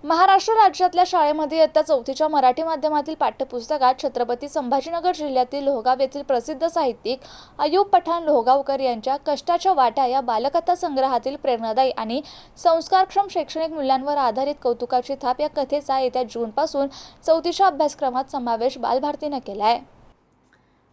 महाराष्ट्र राज्यातल्या शाळेमध्ये इयत्ता 4थीच्या मराठी माध्यमातील पाठ्यपुस्तकात छत्रपती संभाजीनगर जिल्ह्यातील लोहगाव येथील प्रसिद्ध साहित्यिक अय्यूब पठाण लोहगावकर यांच्या कष्टाच्या वाटा या बालकथा संग्रहातील प्रेरणादायी आणि संस्कारक्षम शैक्षणिक मूल्यांवर आधारित कौतुकाची थाप या कथेचा येत्या जूनपासून 4थीच्या अभ्यासक्रमात समावेश बालभारतीनं केला आहे।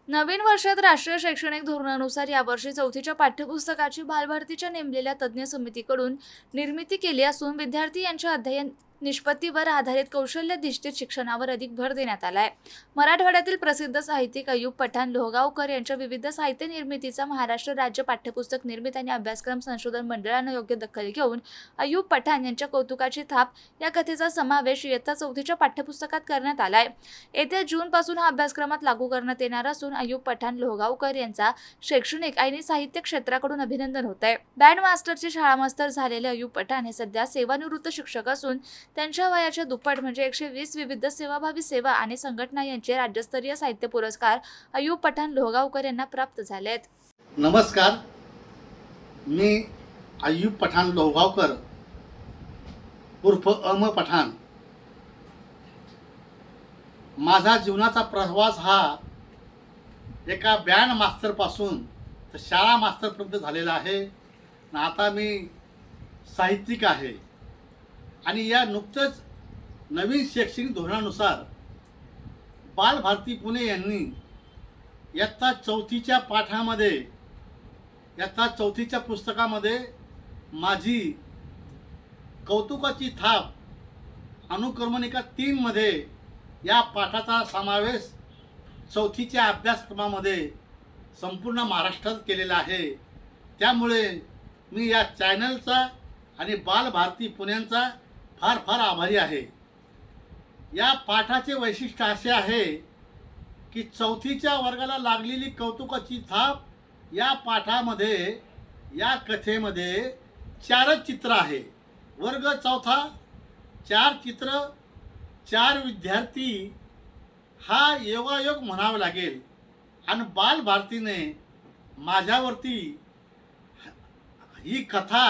नवीन वर्षात राष्ट्रीय शैक्षणिक धोरणानुसार यावर्षी 4थीच्या पाठ्यपुस्तकाची बालभारतीच्या नेमलेल्या तज्ज्ञ समितीकडून निर्मिती केली असून विद्यार्थी यांच्या अध्ययन निष्पत्तीवर आधारित कौशल्याधिष्ठित शिक्षणावर अधिक भर देण्यात आला आहे। मराठवाड्यातील प्रसिद्ध साहित्यिक अय्यूब पठाण लोहगावकर यांच्या विविध साहित्य निर्मितीचा महाराष्ट्र राज्य पाठ्यपुस्तक निर्मिती आणि अभ्यासक्रम संशोधन मंडळानं योग्य दखल घेऊन अय्यूब पठाण यांच्या कौतुकाची थाप या कथेचा समावेश इयत्ता 4थीच्या पाठ्यपुस्तकात करण्यात आला आहे। येत्या जूनपासून हा अभ्यासक्रमात लागू करण्यात येणार असून अय्यूब पठाण लोहगावकर यांचा शैक्षणिक आणि साहित्य क्षेत्राकडून अभिनंदन होत आहे। बँड मास्टरचे शाळा मास्तर झालेले अय्यूब पठाण हे सध्या सेवानिवृत्त शिक्षक असून त्यांच्या वयाच्या दुप्पट म्हणजे 120 विविध सेवाभावी सेवा आणि संघटना यांचे राज्यस्तरीय साहित्य पुरस्कार अय्यूब पठाण लोहगावकर यांना प्राप्त झाले आहेत। नमस्कार, मी अय्यूब पठाण लोहगावकर उर्फ अम पठाण। माझा जीवनाचा प्रवास हा एका बँड मास्टरपासून तर शाळा मास्टरपर्यंत झालेला आहे। आता मी साहित्यिक आहे आणि या नुकतंच नवीन शैक्षणिक धोरणानुसार बालभारती पुणे यांनी इयत्ता 4थीच्या पाठामध्ये इयत्ता 4थीच्या पुस्तकामध्ये माझी कौतुकाची थाप अनुक्रमणिका 3 मध्ये या पाठाचा समावेश 4थीच्या अभ्यासक्रमामध्ये संपूर्ण महाराष्ट्रात केलेला आहे। त्यामुळे मी या चॅनलचा आणि बालभारती पुण्यांचा फार फार आभारी आहे। या पाठाचे वैशिष्ट्य असे आहे की 4थीच्या वर्गाला लागलेली कौतुकाची थाप या पाठामध्ये या कथेमध्ये 4 चित्र आहे। वर्ग 4था 4 चित्र 4 विद्यार्थी हा योगायोग म्हणावा लागेल आणि बालभारतीने माझ्यावरती ही कथा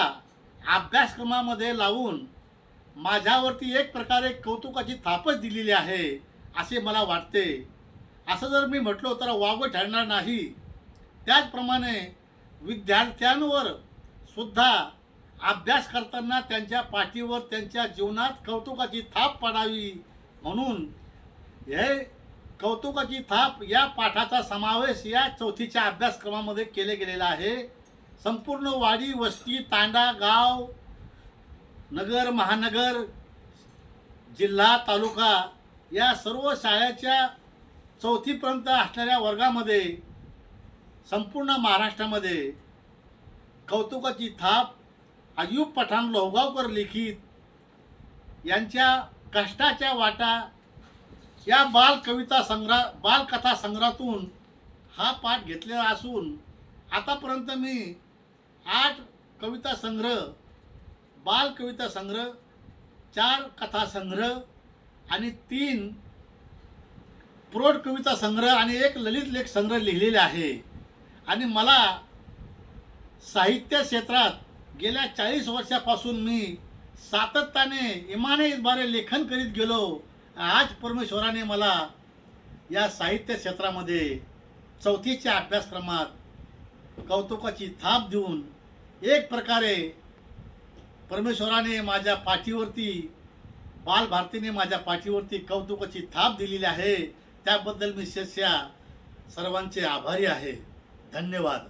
अभ्यासक्रमामध्ये लावून माझ्यावरती एक प्रकारे कौतुकाची थापच दिलेली आहे असे मला वाटते। असं जर मी म्हटलो तर वावगं ठरणार नाही। त्याचप्रमाणे विद्यार्थ्यांवर सुद्धा अभ्यास करताना त्यांच्या पाठीवर त्यांच्या जीवनात कौतुकाची थाप पडावी म्हणून हे कौतुकाची थाप या पाठाचा समावेश या 4थीच्या अभ्यासक्रमामध्ये केले गेलेला आहे। संपूर्ण वाडी वस्ती तांडा गाव नगर महानगर जिल्हा तालुका या सर्व शाळेच्या 4थीपर्यंत असणाऱ्या वर्गामध्ये संपूर्ण महाराष्ट्रामध्ये कौतुकाची थाप अय्यूब पठाण लोहगावकर लिखित यांच्या कष्टाच्या वाटा या बालकथा संग्रहातून हा पाठ घेतलेला असून आतापर्यंत मी 8 कविता संग्रह बाल कविता संग्रह 4 कथा संग्रह आणि 3 प्रौढ कविता संग्रह आणि 1 ललित लेख संग्रह लिहिलेले आहे। आणि मला साहित्य क्षेत्रात गेल्या 40 वर्षापासून मी सातत्याने इमाने इतबारे लेखन करीत गेलो। आज परमेश्वराने मला या साहित्य क्षेत्रामध्ये 4थीच्या अभ्यासक्रमात कौतुकाची थाप देऊन एक प्रकारे परमेश्वराने माझ्या पाठीवरती बालभारतीने माझ्या पाठीवरती कौतुकाची थाप दिलेली आहे। त्याबद्दल मी सर्वांचे आभारी आहे। धन्यवाद।